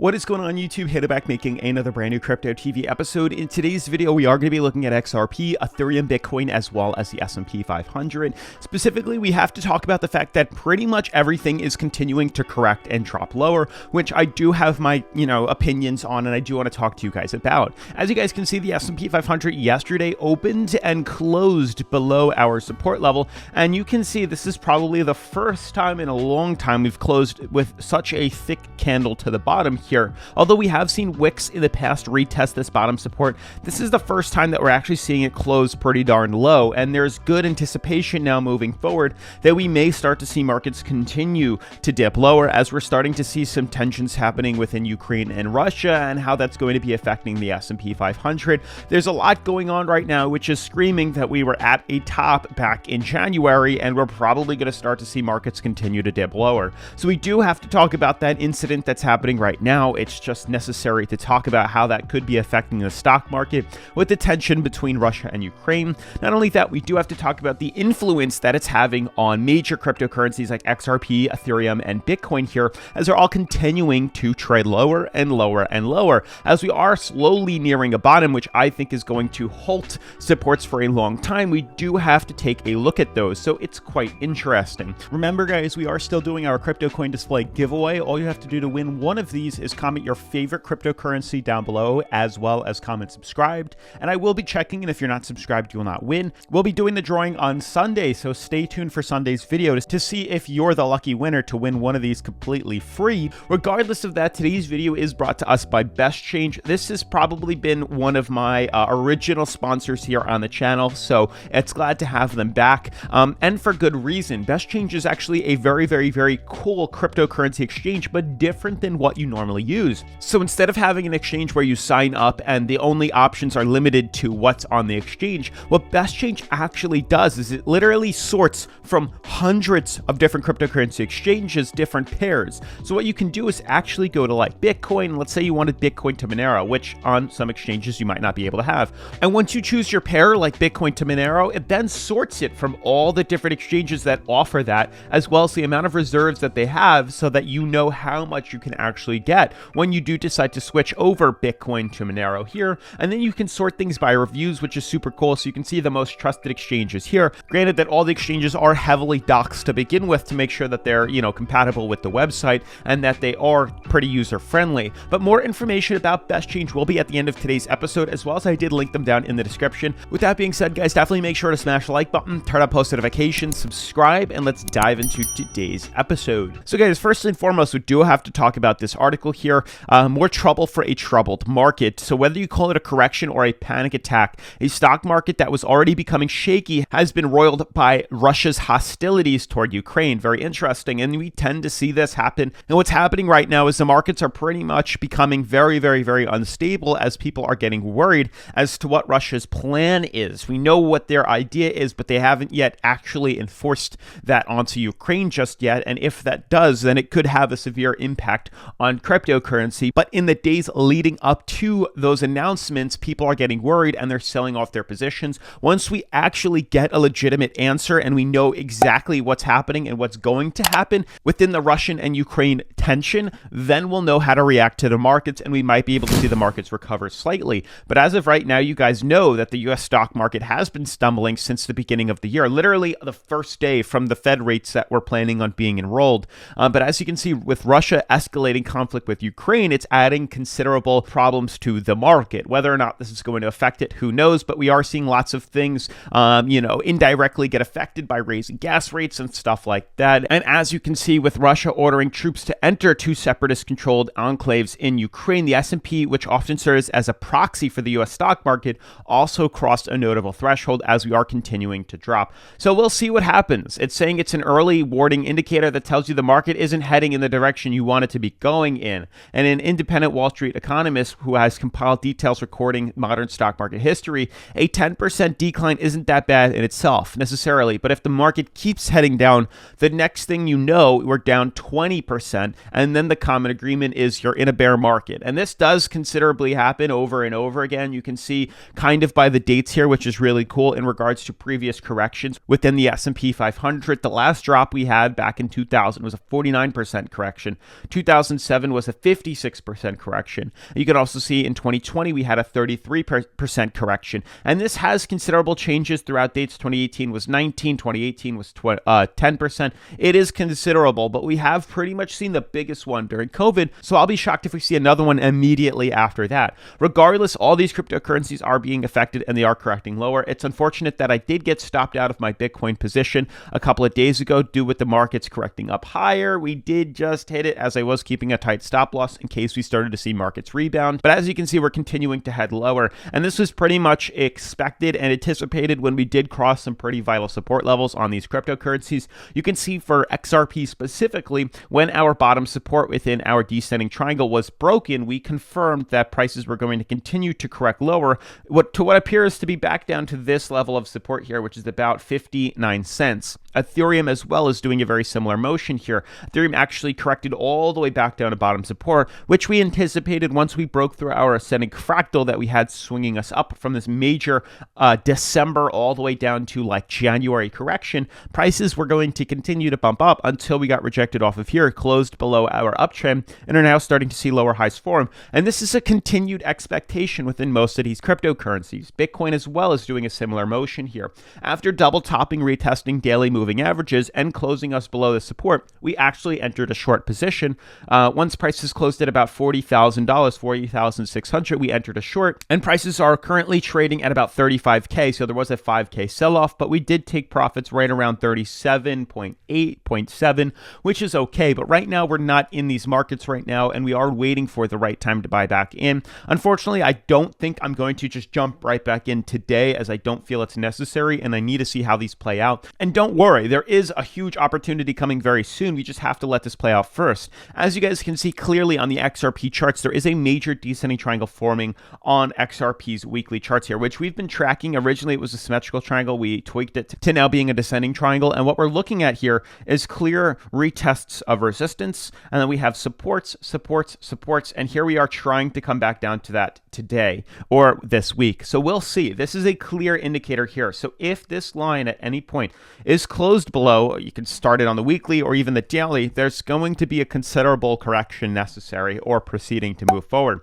What is going on YouTube? Hit back making another brand new Crypto TV episode. In today's video, we are going to be looking at XRP, Ethereum, Bitcoin, as well as the S&P 500. Specifically, we have to talk about the fact that pretty much everything is continuing to correct and drop lower, which I do have my, opinions on, and I do want to talk to you guys about. As you guys can see, the S&P 500 yesterday opened and closed below our support level, and you can see this is probably the first time in a long time we've closed with such a thick candle to the bottom here. Although we have seen wicks in the past retest this bottom support, this is the first time that we're actually seeing it close pretty darn low, and there's good anticipation now moving forward that we may start to see markets continue to dip lower as we're starting to see some tensions happening within Ukraine and Russia and how that's going to be affecting the S&P 500. There's a lot going on right now which is screaming that we were at a top back in January, and we're probably going to start to see markets continue to dip lower. So we do have to talk about that incident that's happening right now. It's just necessary to talk about how that could be affecting the stock market with the tension between Russia and Ukraine. Not only that, we do have to talk about the influence that it's having on major cryptocurrencies like XRP, Ethereum, and Bitcoin here, as they're all continuing to trade lower and lower and lower, as we are slowly nearing a bottom, which I think is going to halt supports for a long time. We do have to take a look at those, so it's quite interesting. Remember, guys, we are still doing our crypto coin display giveaway. All you have to do to win one of these is comment your favorite cryptocurrency down below, as well as comment subscribed, and I will be checking, and if you're not subscribed, you will not win. We'll be doing the drawing on Sunday, so stay tuned for Sunday's video to see if you're the lucky winner to win one of these completely free. Regardless of that, today's video is brought to us by Best Change. This has probably been one of my original sponsors here on the channel, so it's glad to have them back, and for good reason. Best Change is actually a very, very, very cool cryptocurrency exchange, but different than what you normally use. So instead of having an exchange where you sign up and the only options are limited to what's on the exchange, what Best Change actually does is it literally sorts from hundreds of different cryptocurrency exchanges, different pairs. So what you can do is actually go to like Bitcoin. Let's say you wanted Bitcoin to Monero, which on some exchanges you might not be able to have. And once you choose your pair like Bitcoin to Monero, it then sorts it from all the different exchanges that offer that, as well as the amount of reserves that they have, so that you know how much you can actually get when you do decide to switch over Bitcoin to Monero here. And then you can sort things by reviews, which is super cool. So you can see the most trusted exchanges here. Granted that all the exchanges are heavily doxed to begin with to make sure that they're, compatible with the website and that they are pretty user friendly. But more information about Best Change will be at the end of today's episode, as well as I did link them down in the description. With that being said, guys, definitely make sure to smash the like button, turn on post notifications, subscribe, and let's dive into today's episode. So guys, first and foremost, we do have to talk about this article here. More trouble for a troubled market. So whether you call it a correction or a panic attack, a stock market that was already becoming shaky has been roiled by Russia's hostilities toward Ukraine. Very interesting, and we tend to see this happen. And what's happening right now is the markets are pretty much becoming very, very, very unstable as people are getting worried as to what Russia's plan is. We know what their idea is, but they haven't yet actually enforced that onto Ukraine just yet. And if that does, then it could have a severe impact on cryptocurrency. But in the days leading up to those announcements, people are getting worried and they're selling off their positions. Once we actually get a legitimate answer and we know exactly what's happening and what's going to happen within the Russian and Ukraine tension, then we'll know how to react to the markets and we might be able to see the markets recover slightly. But as of right now, you guys know that the US stock market has been stumbling since the beginning of the year, literally the first day from the Fed rates that we're planning on being enrolled. But as you can see, with Russia escalating conflict with Ukraine, it's adding considerable problems to the market. Whether or not this is going to affect it, who knows? But we are seeing lots of things, indirectly get affected by raising gas rates and stuff like that. And as you can see, with Russia ordering troops to enter two separatist-controlled enclaves in Ukraine, the S&P, which often serves as a proxy for the U.S. stock market, also crossed a notable threshold as we are continuing to drop. So we'll see what happens. It's saying it's an early warning indicator that tells you the market isn't heading in the direction you want it to be going in. And an independent Wall Street economist who has compiled details recording modern stock market history, a 10% decline isn't that bad in itself necessarily, but if the market keeps heading down, the next thing you know, we're down 20%, and then the common agreement is you're in a bear market. And this does considerably happen over and over again. You can see kind of by the dates here, which is really cool in regards to previous corrections within the S&P 500. The last drop we had back in 2000 was a 49% correction. 2007 was a a 56% correction. You can also see in 2020 we had a 33% correction, and this has considerable changes throughout dates. 2018 was 19, 2018 was 10%. It is considerable, but we have pretty much seen the biggest one during COVID, so I'll be shocked if we see another one immediately after that. Regardless, all these cryptocurrencies are being affected and they are correcting lower. It's unfortunate that I did get stopped out of my Bitcoin position a couple of days ago due with the markets correcting up higher. We did just hit it as I was keeping a tight stop loss in case we started to see markets rebound. But as you can see, we're continuing to head lower, and this was pretty much expected and anticipated when we did cross some pretty vital support levels on these cryptocurrencies. You can see for XRP specifically, when our bottom support within our descending triangle was broken, we confirmed that prices were going to continue to correct lower to what appears to be back down to this level of support here, which is about 59 cents. Ethereum as well is doing a very similar motion here. Ethereum actually corrected all the way back down to bottom support, which we anticipated once we broke through our ascending fractal that we had swinging us up from this major December all the way down to like January correction. Prices were going to continue to bump up until we got rejected off of here, closed below our uptrend, and are now starting to see lower highs form. And this is a continued expectation within most of these cryptocurrencies. Bitcoin as well is doing a similar motion here. After double topping, retesting daily moving averages and closing us below the support, we actually entered a short position. Once prices closed at about $40,000, $40,600, we entered a short, and prices are currently trading at about 35K. So there was a 5K sell-off, but we did take profits right around 37.8, 0.7, which is okay. But right now, we're not in these markets right now, and we are waiting for the right time to buy back in. Unfortunately, I don't think I'm going to just jump right back in today, as I don't feel it's necessary, and I need to see how these play out. And don't worry, there is a huge opportunity coming very soon. We just have to let this play out first. As you guys can see clearly on the XRP charts, there is a major descending triangle forming on XRP's weekly charts here, which we've been tracking. Originally, it was a symmetrical triangle. We tweaked it to now being a descending triangle. And what we're looking at here is clear retests of resistance. And then we have supports, supports, supports. And here we are trying to come back down to that today or this week. So we'll see. This is a clear indicator here. So if this line at any point is closed below, you can start it on the weekly or even the daily, there's going to be a considerable correction necessary or proceeding to move forward.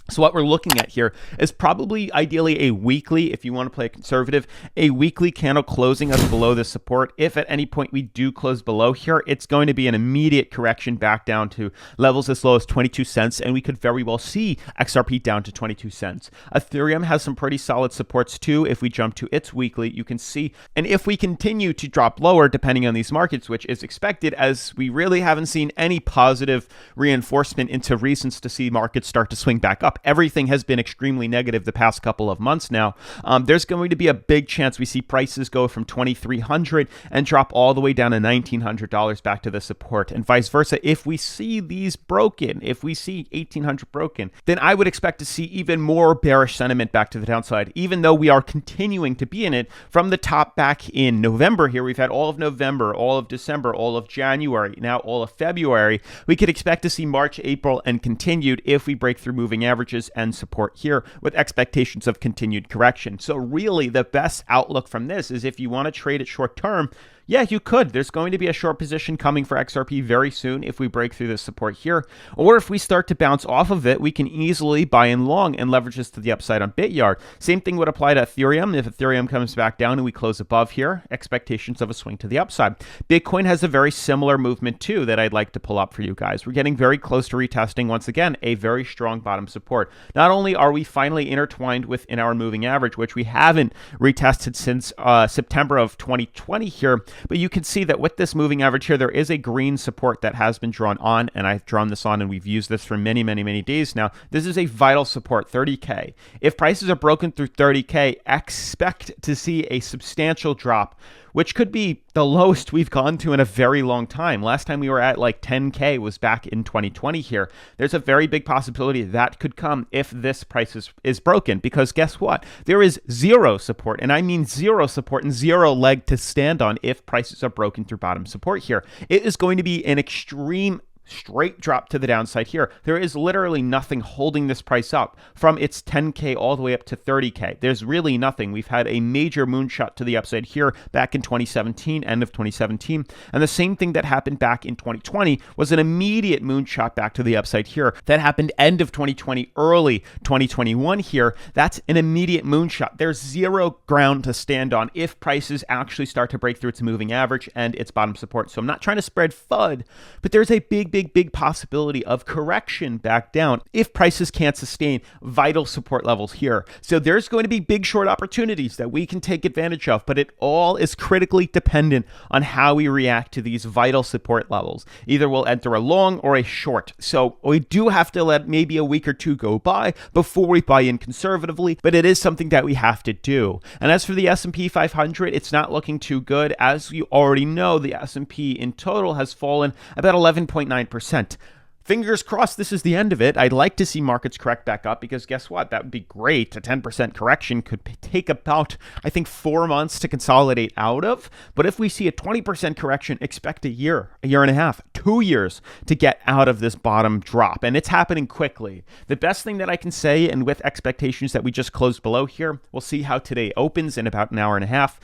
So what we're looking at here is probably ideally a weekly, if you want to play conservative, a weekly candle closing us below the support. If at any point we do close below here, it's going to be an immediate correction back down to levels as low as 22 cents, and we could very well see XRP down to 22 cents. Ethereum has some pretty solid supports too. If we jump to its weekly, you can see, and if we continue to drop lower, depending on these markets, which is expected, as we really haven't seen any positive reinforcement into reasons to see markets start to swing back up. Everything has been extremely negative the past couple of months now. There's going to be a big chance we see prices go from $2,300 and drop all the way down to $1,900 back to the support, and vice versa. If we see these broken, if we see $1,800 broken, then I would expect to see even more bearish sentiment back to the downside, even though we are continuing to be in it from the top back in November here. We've had all of November, all of December, all of January, now all of February. We could expect to see March, April, and continued if we break through moving averages and support here with expectations of continued correction. So really the best outlook from this is if you want to trade it short term, yeah, you could. There's going to be a short position coming for XRP very soon if we break through this support here. Or if we start to bounce off of it, we can easily buy in long and leverage this to the upside on Bityard. Same thing would apply to Ethereum. If Ethereum comes back down and we close above here, expectations of a swing to the upside. Bitcoin has a very similar movement too that I'd like to pull up for you guys. We're getting very close to retesting, once again, a very strong bottom support. Not only are we finally intertwined within our moving average, which we haven't retested since September of 2020 here, but you can see that with this moving average here, there is a green support that has been drawn on, and I've drawn this on, and we've used this for many, many, many days now. This is a vital support, 30K. If prices are broken through 30K, expect to see a substantial drop, which could be the lowest we've gone to in a very long time. Last time we were at like 10K was back in 2020 here. There's a very big possibility that could come if this price is broken, because guess what? There is zero support, and I mean zero support and zero leg to stand on if prices are broken through bottom support here. It is going to be an extreme straight drop to the downside here. There is literally nothing holding this price up from its 10K all the way up to 30K. There's really nothing. We've had a major moonshot to the upside here back in 2017, end of 2017. And the same thing that happened back in 2020 was an immediate moonshot back to the upside here. That happened end of 2020, early 2021 here. That's an immediate moonshot. There's zero ground to stand on if prices actually start to break through its moving average and its bottom support. So I'm not trying to spread FUD, but there's a big possibility of correction back down if prices can't sustain vital support levels here. So there's going to be big short opportunities that we can take advantage of, but it all is critically dependent on how we react to these vital support levels. Either we'll enter a long or a short. So we do have to let maybe a week or two go by before we buy in conservatively, but it is something that we have to do. And as for the S&P 500, it's not looking too good. As you already know, the S&P in total has fallen about 11.9%. Fingers crossed this is the end of it. I'd like to see markets correct back up because guess what? That would be great. A 10% correction could take about, I think, 4 months to consolidate out of. But if we see a 20% correction, expect a year and a half, 2 years to get out of this bottom drop. And it's happening quickly. The best thing that I can say, and with expectations that we just closed below here, we'll see how today opens in about an hour and a half.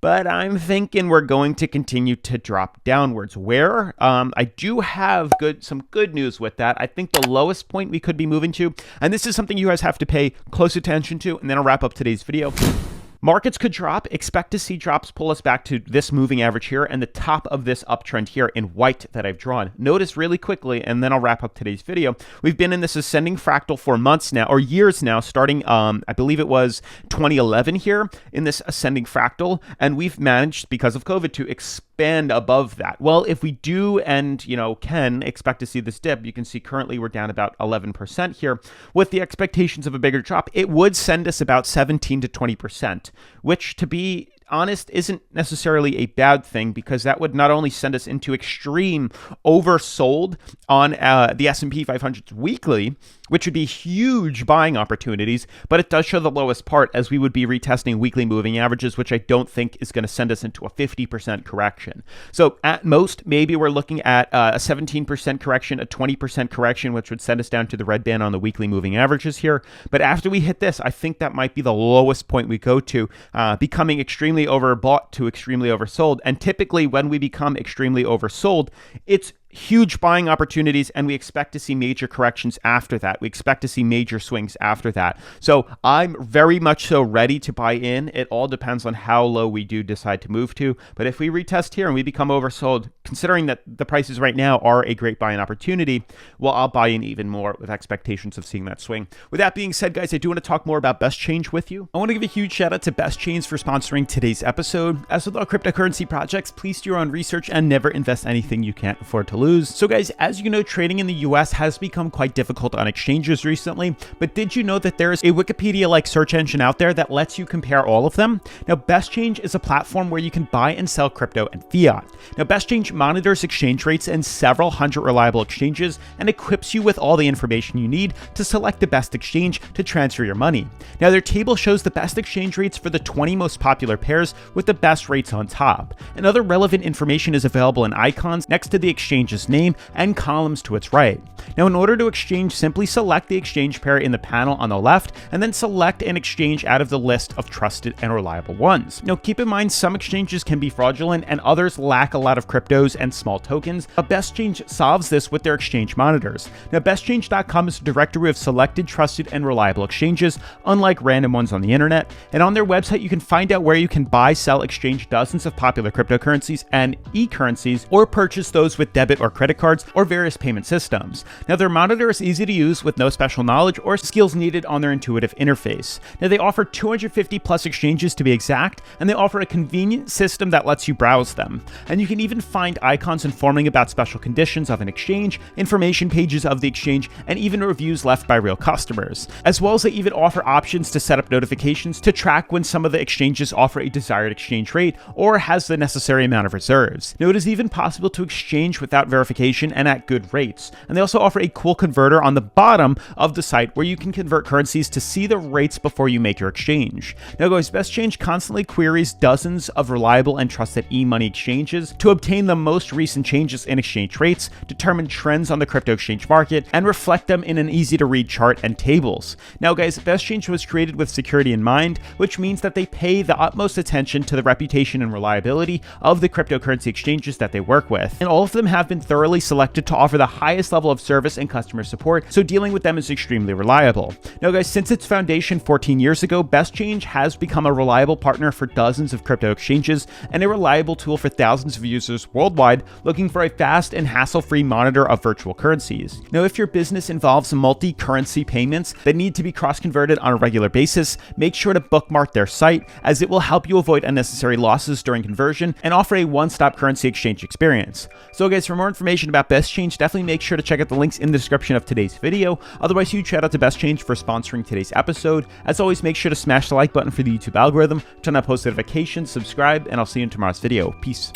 But I'm thinking we're going to continue to drop downwards. Where? I do have some good news with that. I think the lowest point we could be moving to, and this is something you guys have to pay close attention to, and then I'll wrap up today's video. Markets could drop. Expect to see drops pull us back to this moving average here and the top of this uptrend here in white that I've drawn. Notice really quickly, and then I'll wrap up today's video. We've been in this ascending fractal for months now, or years now, starting, I believe it was 2011 here in this ascending fractal, and we've managed, because of COVID, to expand above that. Well, if we do and, can expect to see this dip, you can see currently we're down about 11% here. With the expectations of a bigger drop, it would send us about 17 to 20%. Which, to be honest, isn't necessarily a bad thing because that would not only send us into extreme oversold on the S&P 500 weekly, which would be huge buying opportunities, but it does show the lowest part as we would be retesting weekly moving averages, which I don't think is going to send us into a 50% correction. So at most, maybe we're looking at a 17% correction, a 20% correction, which would send us down to the red band on the weekly moving averages here. But after we hit this, I think that might be the lowest point we go to, becoming extremely overbought to extremely oversold. And typically when we become extremely oversold, it's huge buying opportunities, and we expect to see major corrections after that. We expect to see major swings after that. So I'm very much so ready to buy in. It all depends on how low we do decide to move to. But if we retest here and we become oversold, considering that the prices right now are a great buying opportunity, well, I'll buy in even more with expectations of seeing that swing. With that being said, guys, I do want to talk more about Best Change with you. I want to give a huge shout out to Best Change for sponsoring today's episode. As with all cryptocurrency projects, please do your own research and never invest anything you can't afford to lose. So guys, as you know, trading in the US has become quite difficult on exchanges recently, but did you know that there is a Wikipedia-like search engine out there that lets you compare all of them? Now, Best Change is a platform where you can buy and sell crypto and fiat. Now, Best Change monitors exchange rates in several hundred reliable exchanges and equips you with all the information you need to select the best exchange to transfer your money. Now, their table shows the best exchange rates for the 20 most popular pairs with the best rates on top. And other relevant information is available in icons next to the exchange's name and columns to its right. Now, in order to exchange, simply select the exchange pair in the panel on the left and then select an exchange out of the list of trusted and reliable ones. Now, keep in mind some exchanges can be fraudulent and others lack a lot of cryptos and small tokens. But Best Change solves this with their exchange monitors. Now, bestchange.com is a directory of selected, trusted, and reliable exchanges, unlike random ones on the internet. And on their website, you can find out where you can buy, sell, exchange dozens of popular cryptocurrencies and e-currencies, or purchase those with debit or credit cards or various payment systems. Now, their monitor is easy to use with no special knowledge or skills needed on their intuitive interface. Now, they offer 250 plus exchanges to be exact, and they offer a convenient system that lets you browse them. And you can even find icons informing about special conditions of an exchange, information pages of the exchange, and even reviews left by real customers. As well as they even offer options to set up notifications to track when some of the exchanges offer a desired exchange rate or has the necessary amount of reserves. Now, it is even possible to exchange without verification and at good rates. And they also offer a cool converter on the bottom of the site where you can convert currencies to see the rates before you make your exchange. Now guys, BestChange constantly queries dozens of reliable and trusted e-money exchanges to obtain the most recent changes in exchange rates, determine trends on the crypto exchange market, and reflect them in an easy to read chart and tables. Now guys, BestChange was created with security in mind, which means that they pay the utmost attention to the reputation and reliability of the cryptocurrency exchanges that they work with. And all of them have been thoroughly selected to offer the highest level of service and customer support, so dealing with them is extremely reliable. Now guys, since its foundation 14 years ago, BestChange has become a reliable partner for dozens of crypto exchanges and a reliable tool for thousands of users worldwide looking for a fast and hassle-free monitor of virtual currencies. Now, if your business involves multi-currency payments that need to be cross-converted on a regular basis, make sure to bookmark their site, as it will help you avoid unnecessary losses during conversion and offer a one-stop currency exchange experience. So guys, for more information about BestChange, definitely make sure to check out the links in the description of today's video. Otherwise, huge shout out to BestChange for sponsoring today's episode. As always, make sure to smash the like button for the YouTube algorithm, turn on post notifications, subscribe, and I'll see you in tomorrow's video. Peace.